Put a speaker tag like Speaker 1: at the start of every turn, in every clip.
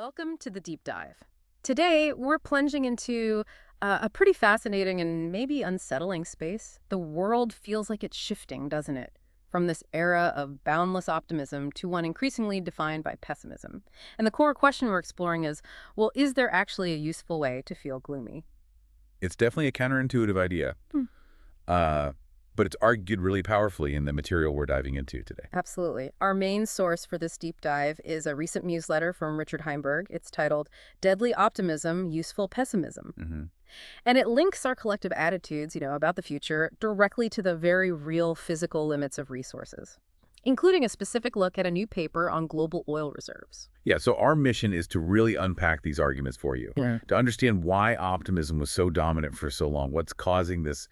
Speaker 1: Welcome to the deep dive. Today, we're plunging into a pretty fascinating and maybe unsettling space. The world feels like it's shifting, doesn't it? From this era of boundless optimism to one increasingly defined by pessimism. And the core question we're exploring is, well, is there actually a useful way to feel gloomy?
Speaker 2: It's definitely a counterintuitive idea,
Speaker 1: Hmm.
Speaker 2: uh, but it's argued really powerfully in the material we're diving into today.
Speaker 1: Absolutely. Our main source for this deep dive is a recent newsletter from Richard Heinberg. It's titled Deadly Optimism, Useful Pessimism.
Speaker 2: hmm
Speaker 1: And it links our collective attitudes, about the future directly to the very real physical limits of resources, including a specific look at a new paper on global oil reserves.
Speaker 2: Yeah, so our mission is to really unpack these arguments for you, to understand why optimism was so dominant for so long, what's causing this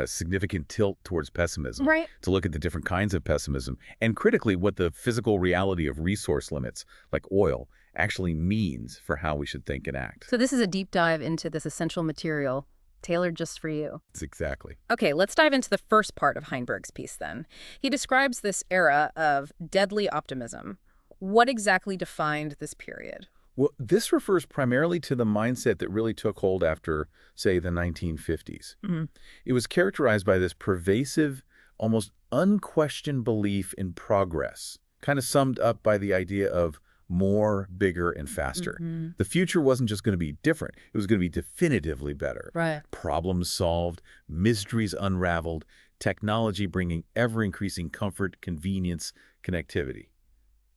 Speaker 2: significant tilt towards pessimism,
Speaker 1: Right.
Speaker 2: to look at the different kinds of pessimism, and critically what the physical reality of resource limits, like oil, actually means for how we should think and act.
Speaker 1: So this is a deep dive into this essential material tailored just for you.
Speaker 2: It's exactly.
Speaker 1: Okay, let's dive into the first part of Heinberg's piece then. He describes this era of deadly optimism. What exactly defined this period?
Speaker 2: Well, this refers primarily to the mindset that really took hold after, say, the 1950s.
Speaker 1: Mhm.
Speaker 2: It was characterized by this pervasive, almost unquestioned belief in progress, kind of summed up by the idea of more, bigger, and faster.
Speaker 1: Mhm.
Speaker 2: The future wasn't just going to be different. It was going to be definitively better.
Speaker 1: Right.
Speaker 2: Problems solved, mysteries unraveled, technology bringing ever-increasing comfort, convenience, connectivity,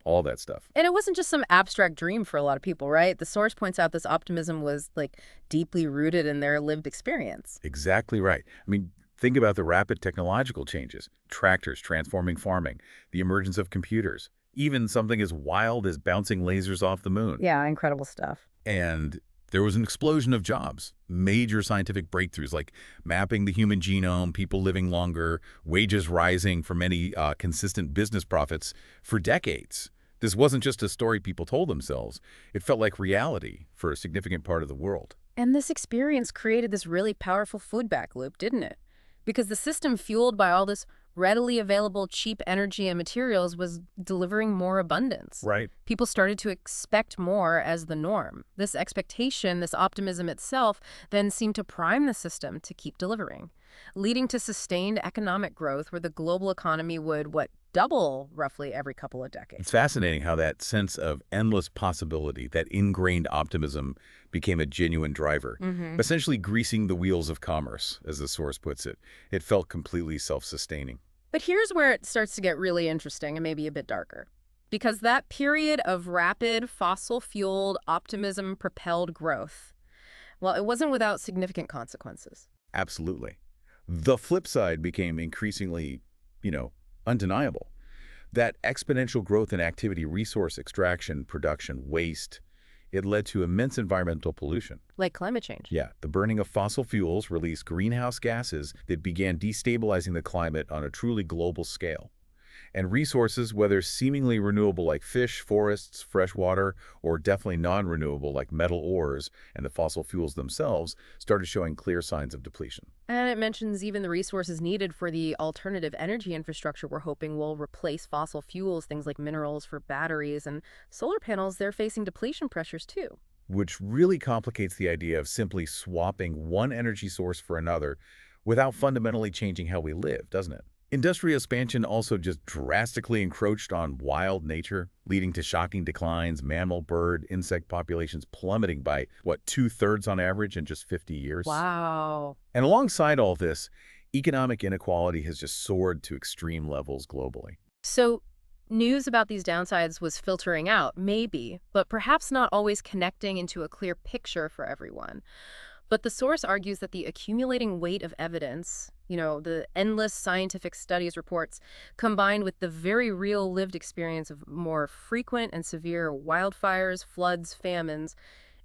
Speaker 2: all that stuff.
Speaker 1: And it wasn't just some abstract dream for a lot of people, right? The source points out this optimism was deeply rooted in their lived experience.
Speaker 2: Exactly right. I mean, think about the rapid technological changes, tractors transforming farming, the emergence of computers, even something as wild as bouncing lasers off the moon.
Speaker 1: Yeah, incredible stuff.
Speaker 2: And there was an explosion of jobs, major scientific breakthroughs like mapping the human genome, people living longer, wages rising for many consistent business profits for decades. This wasn't just a story people told themselves. It felt like reality for a significant part of the world.
Speaker 1: And this experience created this really powerful feedback loop, didn't it? Because the system fueled by all this readily available cheap energy and materials was delivering more abundance.
Speaker 2: Right.
Speaker 1: People started to expect more as the norm. This expectation, this optimism itself, then seemed to prime the system to keep delivering, leading to sustained economic growth where the global economy would, double roughly every couple of decades.
Speaker 2: It's fascinating how that sense of endless possibility, that ingrained optimism, became a genuine driver, essentially greasing the wheels of commerce, as the source puts it. It felt completely self-sustaining.
Speaker 1: But here's where it starts to get really interesting and maybe a bit darker. Because that period of rapid fossil-fueled optimism-propelled growth, well, it wasn't without significant consequences.
Speaker 2: Absolutely. The flip side became increasingly, undeniable. That exponential growth in activity, resource extraction, production, waste, it led to immense environmental pollution.
Speaker 1: Like climate change.
Speaker 2: Yeah, the burning of fossil fuels released greenhouse gases that began destabilizing the climate on a truly global scale. And resources, whether seemingly renewable like fish, forests, fresh water, or definitely non-renewable like metal ores and the fossil fuels themselves, started showing clear signs of depletion.
Speaker 1: And it mentions even the resources needed for the alternative energy infrastructure we're hoping will replace fossil fuels, things like minerals for batteries and solar panels. They're facing depletion pressures too.
Speaker 2: Which really complicates the idea of simply swapping one energy source for another without fundamentally changing how we live, doesn't it? Industrial expansion also just drastically encroached on wild nature, leading to shocking declines, mammal, bird, insect populations plummeting by, 2/3 on average in just 50 years.
Speaker 1: Wow.
Speaker 2: And alongside all this, economic inequality has just soared to extreme levels globally.
Speaker 1: So news about these downsides was filtering out, maybe, but perhaps not always connecting into a clear picture for everyone. But the source argues that the accumulating weight of evidence, the endless scientific studies reports, combined with the very real lived experience of more frequent and severe wildfires, floods, famines,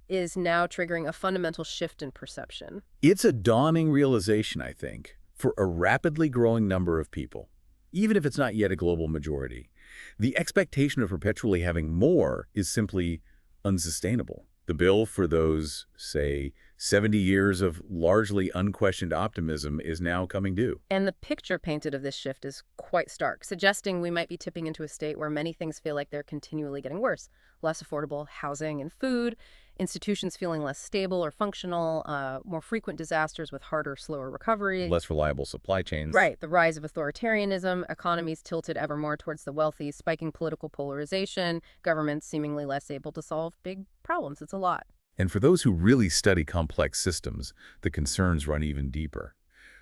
Speaker 1: is now triggering a fundamental shift in perception.
Speaker 2: It's a dawning realization, I think, for a rapidly growing number of people, even if it's not yet a global majority. The expectation of perpetually having more is simply unsustainable. The bill for those, say, 70 years of largely unquestioned optimism is now coming due.
Speaker 1: And the picture painted of this shift is quite stark, suggesting we might be tipping into a state where many things feel like they're continually getting worse. Less affordable housing and food, institutions feeling less stable or functional, more frequent disasters with harder, slower recovery.
Speaker 2: Less reliable supply chains.
Speaker 1: Right, the rise of authoritarianism, economies tilted ever more towards the wealthy, spiking political polarization, governments seemingly less able to solve big problems. It's a lot.
Speaker 2: And for those who really study complex systems, the concerns run even deeper.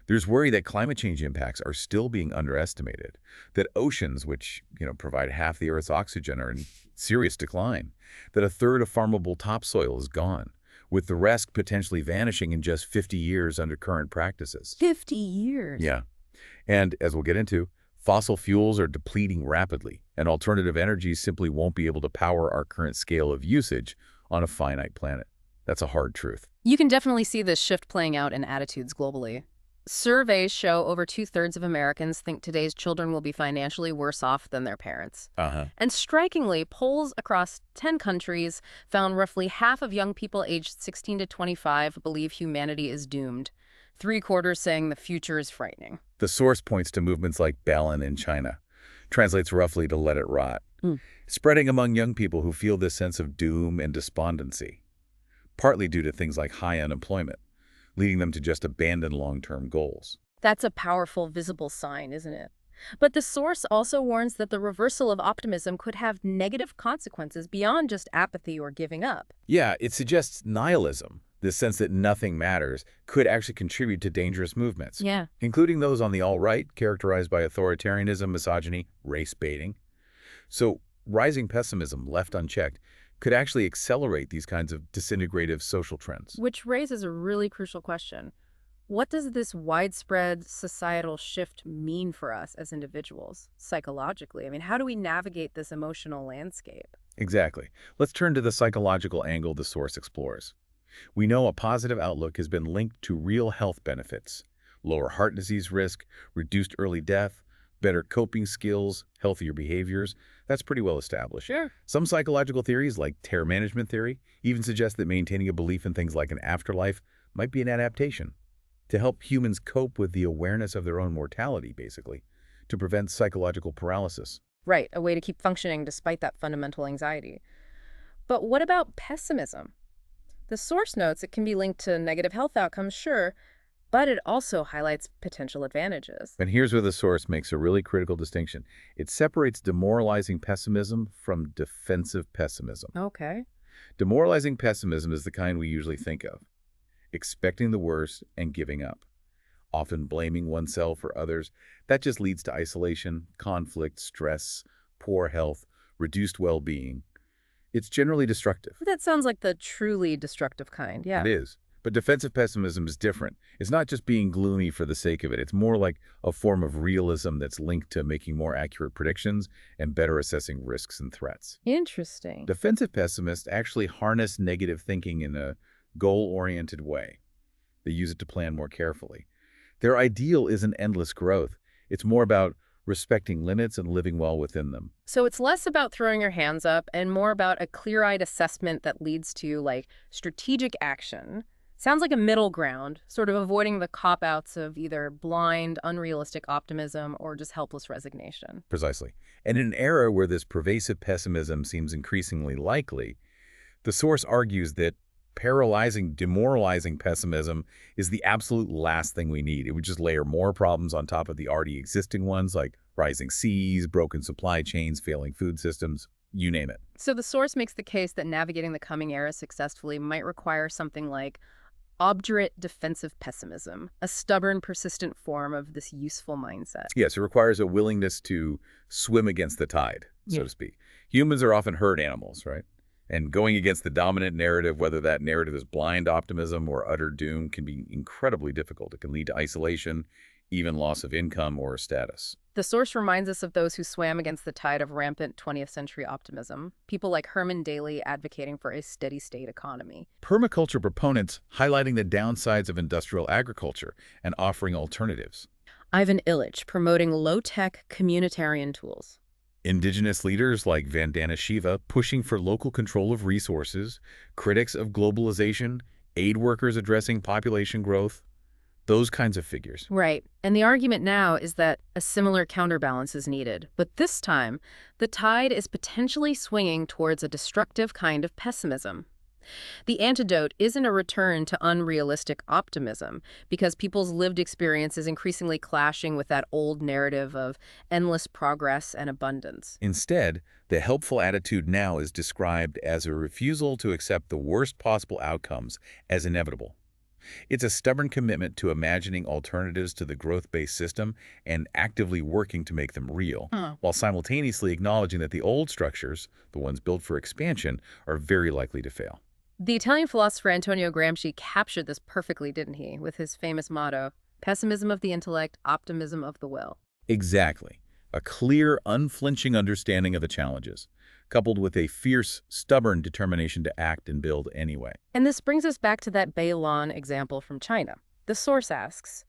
Speaker 2: There's worry that climate change impacts are still being underestimated, that oceans, which provide half the Earth's oxygen, are in serious decline, that a third of farmable topsoil is gone, with the rest potentially vanishing in just 50 years under current practices.
Speaker 1: 50 years?
Speaker 2: Yeah. And as we'll get into, fossil fuels are depleting rapidly, and alternative energies simply won't be able to power our current scale of usage on a finite planet. That's a hard truth.
Speaker 1: You can definitely see this shift playing out in attitudes globally. Surveys show over 2/3 of Americans think today's children will be financially worse off than their parents. And strikingly, polls across 10 countries found roughly half of young people aged 16 to 25 believe humanity is doomed, 3/4 saying the future is frightening.
Speaker 2: The source points to movements like Bellin in China. Translates roughly to let it rot. Spreading among young people who feel this sense of doom and despondency, partly due to things like high unemployment, leading them to just abandon long-term goals.
Speaker 1: That's a powerful, visible sign, isn't it? But the source also warns that the reversal of optimism could have negative consequences beyond just apathy or giving up.
Speaker 2: Yeah, it suggests nihilism, this sense that nothing matters, could actually contribute to dangerous movements.
Speaker 1: Yeah.
Speaker 2: Including those on the alt-right, characterized by authoritarianism, misogyny, race baiting. So rising pessimism, left unchecked, could actually accelerate these kinds of disintegrative social trends.
Speaker 1: Which raises a really crucial question. What does this widespread societal shift mean for us as individuals, psychologically? I mean, how do we navigate this emotional landscape?
Speaker 2: Exactly. Let's turn to the psychological angle the source explores. We know a positive outlook has been linked to real health benefits: lower heart disease risk, reduced early death, better coping skills, healthier behaviors. That's pretty well established.
Speaker 1: Sure.
Speaker 2: Some psychological theories, like terror management theory, even suggest that maintaining a belief in things like an afterlife might be an adaptation to help humans cope with the awareness of their own mortality, basically, to prevent psychological paralysis.
Speaker 1: Right, a way to keep functioning despite that fundamental anxiety. But what about pessimism? The source notes it can be linked to negative health outcomes, sure, but it also highlights potential advantages.
Speaker 2: And here's where the source makes a really critical distinction. It separates demoralizing pessimism from defensive pessimism.
Speaker 1: Okay.
Speaker 2: Demoralizing pessimism is the kind we usually think of: expecting the worst and giving up, often blaming oneself or others. That just leads to isolation, conflict, stress, poor health, reduced well-being. It's generally destructive.
Speaker 1: That sounds like the truly destructive kind, yeah.
Speaker 2: It is. But defensive pessimism is different. It's not just being gloomy for the sake of it. It's more like a form of realism that's linked to making more accurate predictions and better assessing risks and threats.
Speaker 1: Interesting.
Speaker 2: Defensive pessimists actually harness negative thinking in a goal-oriented way. They use it to plan more carefully. Their ideal isn't endless growth. It's more about respecting limits and living well within them.
Speaker 1: So it's less about throwing your hands up and more about a clear-eyed assessment that leads to, like, strategic action. Sounds like a middle ground, sort of avoiding the cop-outs of either blind, unrealistic optimism or just helpless resignation.
Speaker 2: Precisely. And in an era where this pervasive pessimism seems increasingly likely, the source argues that paralyzing, demoralizing pessimism is the absolute last thing we need. It would just layer more problems on top of the already existing ones, like rising seas, broken supply chains, failing food systems, you name it.
Speaker 1: So the source makes the case that navigating the coming era successfully might require something like obdurate defensive pessimism, a stubborn, persistent form of this useful mindset.
Speaker 2: Yes, it requires a willingness to swim against the tide, so to speak. Humans are often herd animals, right? And going against the dominant narrative, whether that narrative is blind optimism or utter doom, can be incredibly difficult. It can lead to isolation, even loss of income or status.
Speaker 1: The source reminds us of those who swam against the tide of rampant 20th century optimism, people like Herman Daly advocating for a steady-state economy.
Speaker 2: Permaculture proponents highlighting the downsides of industrial agriculture and offering alternatives.
Speaker 1: Ivan Illich promoting low-tech communitarian tools.
Speaker 2: Indigenous leaders like Vandana Shiva pushing for local control of resources, critics of globalization, aid workers addressing population growth, those kinds of figures.
Speaker 1: Right. And the argument now is that a similar counterbalance is needed. But this time, the tide is potentially swinging towards a destructive kind of pessimism. The antidote isn't a return to unrealistic optimism, because people's lived experience is increasingly clashing with that old narrative of endless progress and abundance.
Speaker 2: Instead, the helpful attitude now is described as a refusal to accept the worst possible outcomes as inevitable. It's a stubborn commitment to imagining alternatives to the growth-based system and actively working to make them real, while simultaneously acknowledging that the old structures, the ones built for expansion, are very likely to fail.
Speaker 1: The Italian philosopher Antonio Gramsci captured this perfectly, didn't he, with his famous motto, pessimism of the intellect, optimism of the will.
Speaker 2: Exactly. A clear, unflinching understanding of the challenges, coupled with a fierce, stubborn determination to act and build anyway.
Speaker 1: And this brings us back to that Beilon example from China. The source asks,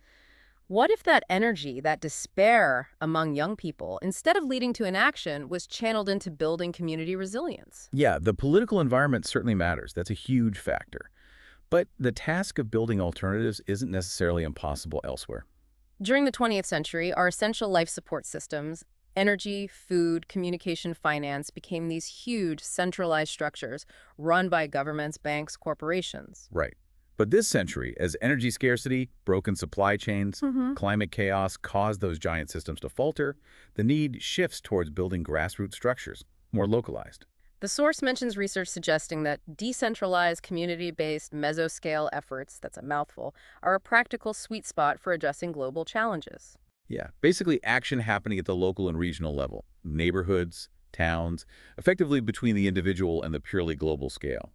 Speaker 1: what if that energy, that despair among young people, instead of leading to inaction, was channeled into building community resilience?
Speaker 2: Yeah, the political environment certainly matters. That's a huge factor. But the task of building alternatives isn't necessarily impossible elsewhere.
Speaker 1: During the 20th century, our essential life support systems, energy, food, communication, finance, became these huge centralized structures run by governments, banks, corporations.
Speaker 2: Right. But this century, as energy scarcity, broken supply chains, climate chaos caused those giant systems to falter, the need shifts towards building grassroots structures, more localized.
Speaker 1: The source mentions research suggesting that decentralized, community-based, mesoscale efforts, that's a mouthful, are a practical sweet spot for addressing global challenges.
Speaker 2: Yeah, basically action happening at the local and regional level, neighborhoods, towns, effectively between the individual and the purely global scale.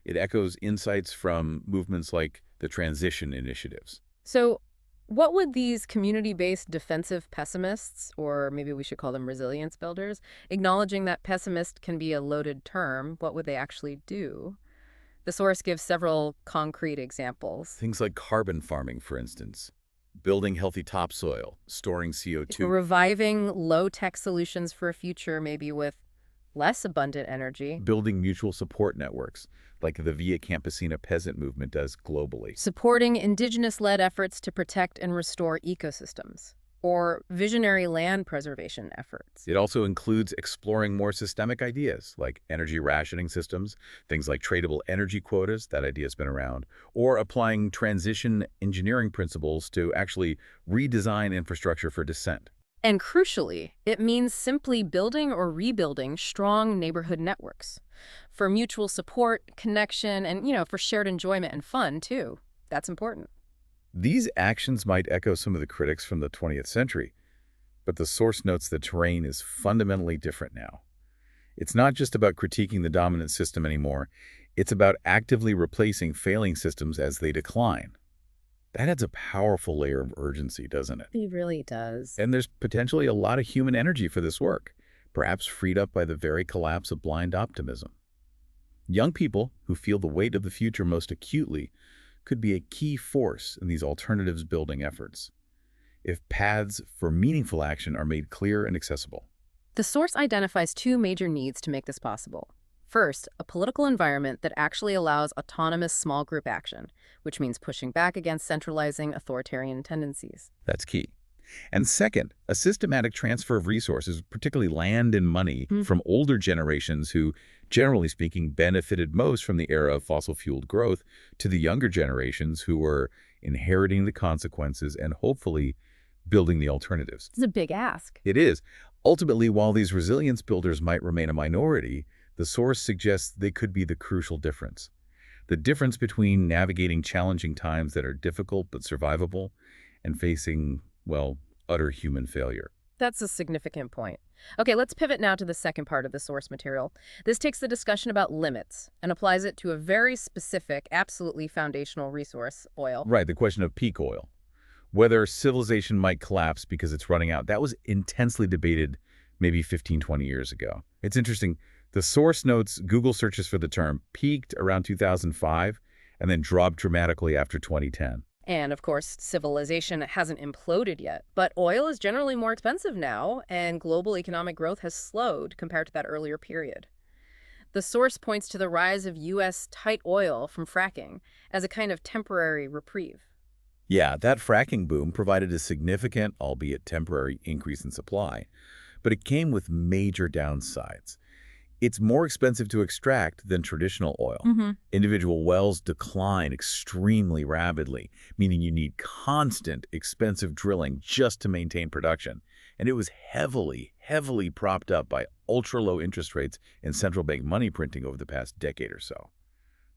Speaker 2: It echoes insights from movements like the transition initiatives.
Speaker 1: So what would these community-based defensive pessimists, or maybe we should call them resilience builders, acknowledging that pessimist can be a loaded term, what would they actually do? The source gives several concrete examples.
Speaker 2: Things like carbon farming, for instance, building healthy topsoil, storing CO2.
Speaker 1: Reviving low-tech solutions for a future, maybe with less abundant energy.
Speaker 2: Building mutual support networks, like the Via Campesina peasant movement does globally.
Speaker 1: Supporting indigenous-led efforts to protect and restore ecosystems, or visionary land preservation efforts.
Speaker 2: It also includes exploring more systemic ideas, like energy rationing systems, things like tradable energy quotas, that idea's been around, or applying transition engineering principles to actually redesign infrastructure for descent.
Speaker 1: And crucially, it means simply building or rebuilding strong neighborhood networks for mutual support, connection, and, for shared enjoyment and fun, too. That's important.
Speaker 2: These actions might echo some of the critics from the 20th century, but the source notes the terrain is fundamentally different now. It's not just about critiquing the dominant system anymore. It's about actively replacing failing systems as they decline. That adds a powerful layer of urgency, doesn't it?
Speaker 1: It really does.
Speaker 2: And there's potentially a lot of human energy for this work, perhaps freed up by the very collapse of blind optimism. Young people who feel the weight of the future most acutely could be a key force in these alternatives building efforts, if paths for meaningful action are made clear and accessible.
Speaker 1: The source identifies two major needs to make this possible. First, a political environment that actually allows autonomous small group action, which means pushing back against centralizing authoritarian tendencies.
Speaker 2: That's key. And second, a systematic transfer of resources, particularly land and money, from older generations who, generally speaking, benefited most from the era of fossil-fueled growth to the younger generations who were inheriting the consequences and hopefully building the alternatives.
Speaker 1: It's a big ask.
Speaker 2: It is. Ultimately, while these resilience builders might remain a minority, the source suggests they could be the crucial difference. The difference between navigating challenging times that are difficult but survivable and facing, well, utter human failure.
Speaker 1: That's a significant point. Okay, let's pivot now to the second part of the source material. This takes the discussion about limits and applies it to a very specific, absolutely foundational resource, oil.
Speaker 2: Right, the question of peak oil. Whether civilization might collapse because it's running out, that was intensely debated maybe 15, 20 years ago. It's interesting. The source notes Google searches for the term peaked around 2005 and then dropped dramatically after 2010.
Speaker 1: And, of course, civilization hasn't imploded yet. But oil is generally more expensive now, and global economic growth has slowed compared to that earlier period. The source points to the rise of U.S. tight oil from fracking as a kind of temporary reprieve.
Speaker 2: Yeah, that fracking boom provided a significant, albeit temporary, increase in supply, but it came with major downsides. It's more expensive to extract than traditional oil.
Speaker 1: Hmm.
Speaker 2: Individual wells decline extremely rapidly, meaning you need constant, expensive drilling just to maintain production. And it was heavily propped up by ultra-low interest rates and central bank money printing over the past decade or so.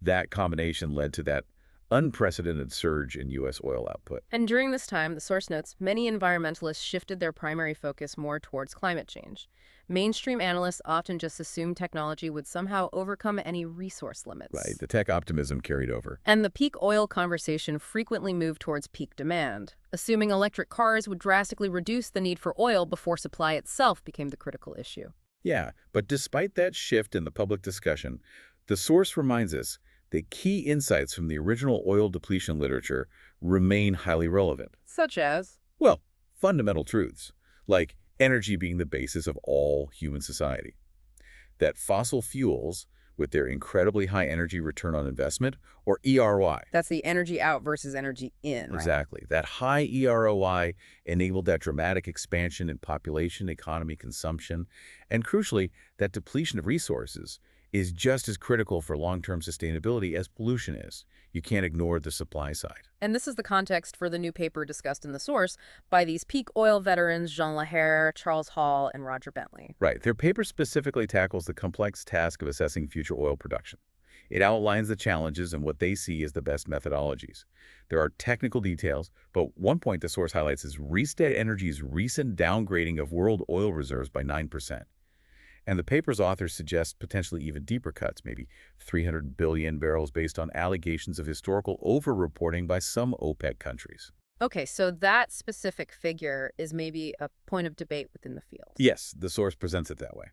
Speaker 2: That combination led to that unprecedented surge in U.S. oil output.
Speaker 1: And during this time, the source notes, many environmentalists shifted their primary focus more towards climate change. Mainstream analysts often just assumed technology would somehow overcome any resource
Speaker 2: Right,
Speaker 1: limits.
Speaker 2: the tech optimism carried over.
Speaker 1: And the peak oil conversation frequently moved towards peak demand, assuming electric cars would drastically reduce the need for oil before supply itself became the critical issue.
Speaker 2: Yeah, but despite that shift in the public discussion, the source reminds us that key insights from the original oil depletion literature remain highly relevant.
Speaker 1: Such as?
Speaker 2: Well, fundamental truths, like energy being the basis of all human society. That fossil fuels, with their incredibly high energy return on investment, or EROI.
Speaker 1: That's the energy out versus energy in, right?
Speaker 2: Exactly. That high EROI enabled that dramatic expansion in population, economy, consumption, and crucially, that depletion of resources is just as critical for long-term sustainability as pollution is. You can't ignore the supply side.
Speaker 1: And this is the context for the new paper discussed in the source by these peak oil veterans Jean Lahaire, Charles Hall, and Roger Bentley.
Speaker 2: Right. Their paper specifically tackles the complex task of assessing future oil production. It outlines the challenges and what they see as the best methodologies. There are technical details, but one point the source highlights is Rystad Energy's recent downgrading of world oil reserves by 9%. And the paper's authors suggest potentially even deeper cuts, maybe 300 billion barrels based on allegations of historical over-reporting by some OPEC countries.
Speaker 1: Okay, so that specific figure is maybe a point of debate within the field.
Speaker 2: Yes, the source presents it that way.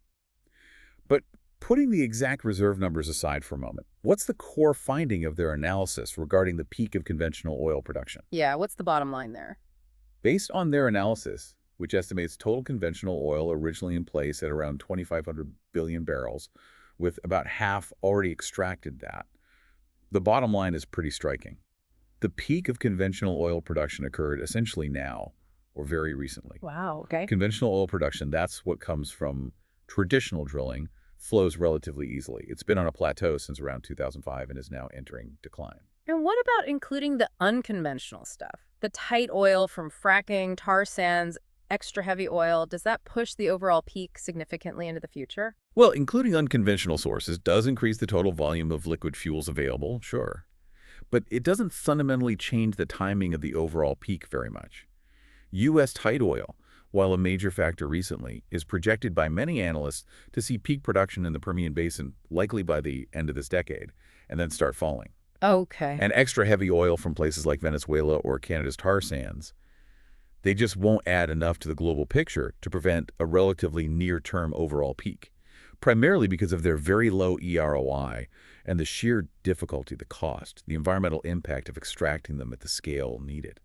Speaker 2: But putting the exact reserve numbers aside for a moment, what's the core finding of their analysis regarding the peak of conventional oil production?
Speaker 1: Yeah, what's the bottom line there?
Speaker 2: Based on their analysis, which estimates total conventional oil originally in place at around 2,500 billion barrels, with about half already extracted that, the bottom line is pretty striking. The peak of conventional oil production occurred essentially now, or very recently.
Speaker 1: Wow, okay.
Speaker 2: Conventional oil production, that's what comes from traditional drilling, flows relatively easily. It's been on a plateau since around 2005 and is now entering decline.
Speaker 1: And what about including the unconventional stuff? The tight oil from fracking, tar sands, extra heavy oil, does that push the overall peak significantly into the future?
Speaker 2: Well, including unconventional sources does increase the total volume of liquid fuels available, sure. But it doesn't fundamentally change the timing of the overall peak very much. U.S. tight oil, while a major factor recently, is projected by many analysts to see peak production in the Permian Basin likely by the end of this decade, and then start falling.
Speaker 1: Okay.
Speaker 2: And extra heavy oil from places like Venezuela or Canada's tar sands, they just won't add enough to the global picture to prevent a relatively near-term overall peak, primarily because of their very low EROI and the sheer difficulty, the cost, the environmental impact of extracting them at the scale needed.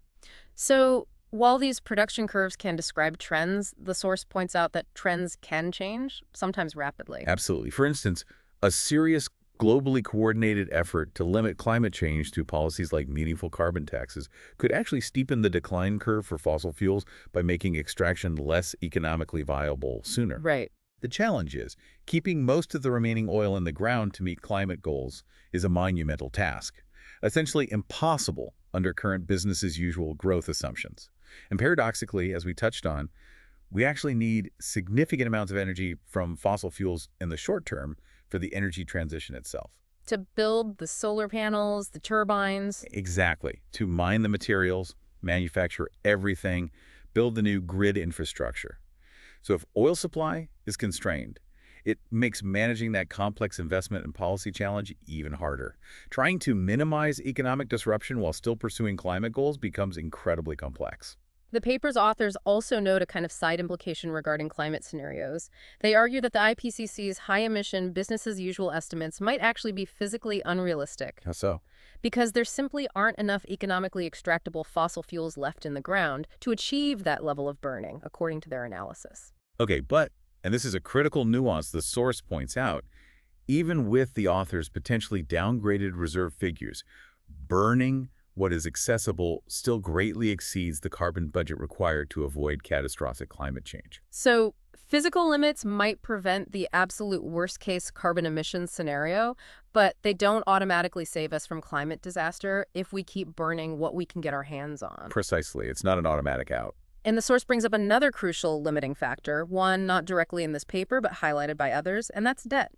Speaker 1: So while these production curves can describe trends, the source points out that trends can change, sometimes rapidly.
Speaker 2: Absolutely. For instance, a serious globally coordinated effort to limit climate change through policies like meaningful carbon taxes could actually steepen the decline curve for fossil fuels by making extraction less economically viable sooner.
Speaker 1: Right.
Speaker 2: The challenge is, keeping most of the remaining oil in the ground to meet climate goals is a monumental task, essentially impossible under current business-as-usual growth assumptions. And paradoxically, as we touched on, we actually need significant amounts of energy from fossil fuels in the short term for the energy transition itself.
Speaker 1: To build the solar panels, the turbines.
Speaker 2: Exactly. To mine the materials, manufacture everything, build the new grid infrastructure. So if oil supply is constrained, it makes managing that complex investment and policy challenge even harder. Trying to minimize economic disruption while still pursuing climate goals becomes incredibly complex.
Speaker 1: The paper's authors also note a kind of side implication regarding climate scenarios. They argue that the IPCC's high-emission, business-as-usual estimates might actually be physically unrealistic.
Speaker 2: How so?
Speaker 1: Because there simply aren't enough economically extractable fossil fuels left in the ground to achieve that level of burning, according to their analysis.
Speaker 2: Okay, but, and this is a critical nuance the source points out, Even with the author's potentially downgraded reserve figures, burning what is accessible still greatly exceeds the carbon budget required to avoid catastrophic climate change.
Speaker 1: So physical limits might prevent the absolute worst-case carbon emissions scenario, but they don't automatically save us from climate disaster if we keep burning what we can get our hands on.
Speaker 2: Precisely. It's not an automatic out.
Speaker 1: And the source brings up another crucial limiting factor, one not directly in this paper but highlighted by others, and that's debt.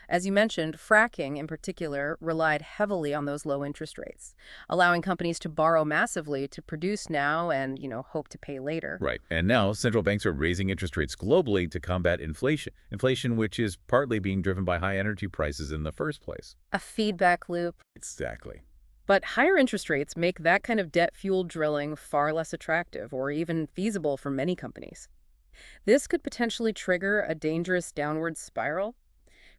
Speaker 1: As you mentioned, fracking in particular relied heavily on those low interest rates, allowing companies to borrow massively to produce now and, hope to pay later.
Speaker 2: Right. And now central banks are raising interest rates globally to combat inflation. Inflation which is partly being driven by high energy prices in the first place.
Speaker 1: A feedback loop.
Speaker 2: Exactly.
Speaker 1: But higher interest rates make that kind of debt-fueled drilling far less attractive or even feasible for many companies. This could potentially trigger a dangerous downward spiral.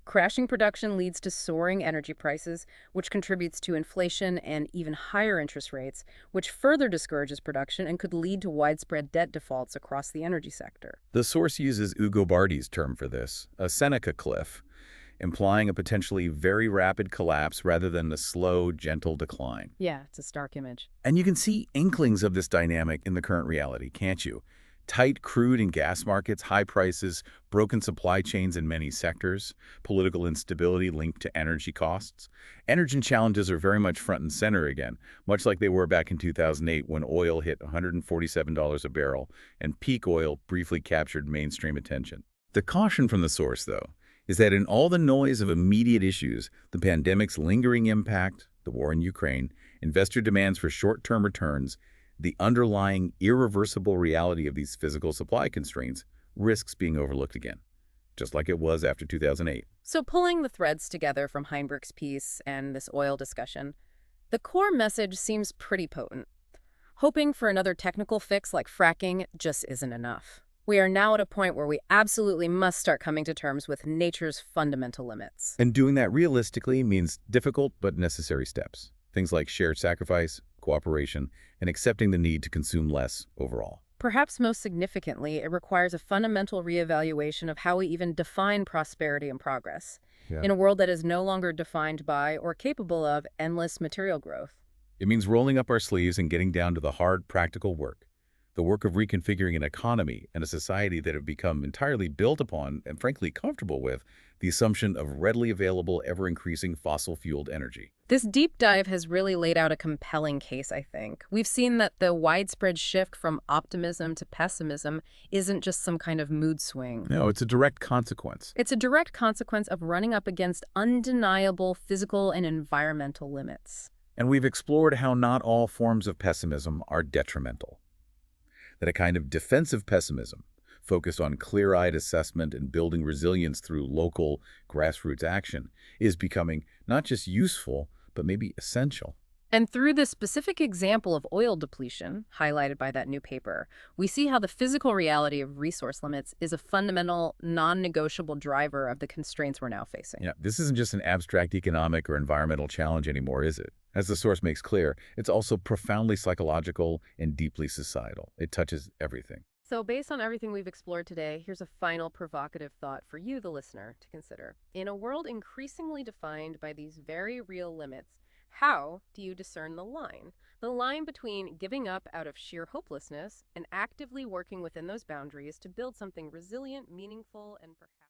Speaker 1: Crashing production leads to soaring energy prices, which contributes to inflation and even higher interest rates, which further discourages production and could lead to widespread debt defaults across the energy sector.
Speaker 2: The source uses Ugo Bardi's term for this, a Seneca Cliff, implying a potentially very rapid collapse rather than a slow, gentle decline.
Speaker 1: Yeah, it's a stark image.
Speaker 2: And you can see inklings of this dynamic in the current reality, can't you? Tight crude and gas markets, high prices, broken supply chains in many sectors, political instability linked to energy costs. Energy challenges are very much front and center again, much like they were back in 2008 when oil hit $147 a barrel and peak oil briefly captured mainstream attention. The caution from the source, though, is that in all the noise of immediate issues, the pandemic's lingering impact, the war in Ukraine, investor demands for short-term returns, the underlying irreversible reality of these physical supply constraints risks being overlooked again, just like it was after 2008.
Speaker 1: So pulling the threads together from Heinbrich's piece and this oil discussion, the core message seems pretty potent. Hoping for another technical fix like fracking just isn't enough. We are now at a point where we absolutely must start coming to terms with nature's fundamental limits.
Speaker 2: And doing that realistically means difficult but necessary steps. Things like shared sacrifice, cooperation, and accepting the need to consume less overall.
Speaker 1: Perhaps most significantly, it requires a fundamental reevaluation of how we even define prosperity and progress in a world that is no longer defined by or capable of endless material growth.
Speaker 2: It means rolling up our sleeves and getting down to the hard, practical work. The work of reconfiguring an economy and a society that have become entirely built upon and frankly comfortable with the assumption of readily available, ever-increasing fossil-fueled energy.
Speaker 1: This deep dive has really laid out a compelling case, I think. We've seen that the widespread shift from optimism to pessimism isn't just some kind of mood swing.
Speaker 2: No, it's a direct consequence.
Speaker 1: It's a direct consequence of running up against undeniable physical and environmental limits.
Speaker 2: And we've explored how not all forms of pessimism are detrimental. That a kind of defensive pessimism, focused on clear-eyed assessment and building resilience through local grassroots action, is becoming not just useful, but maybe essential.
Speaker 1: And through this specific example of oil depletion, highlighted by that new paper, we see how the physical reality of resource limits is a fundamental, non-negotiable driver of the constraints we're now facing.
Speaker 2: Yeah, this isn't just an abstract economic or environmental challenge anymore, is it? As the source makes clear, it's also profoundly psychological and deeply societal. It touches everything.
Speaker 1: So based on everything we've explored today, here's a final provocative thought for you, the listener, to consider. In a world increasingly defined by these very real limits, how do you discern the line? The line between giving up out of sheer hopelessness and actively working within those boundaries to build something resilient, meaningful, and perhaps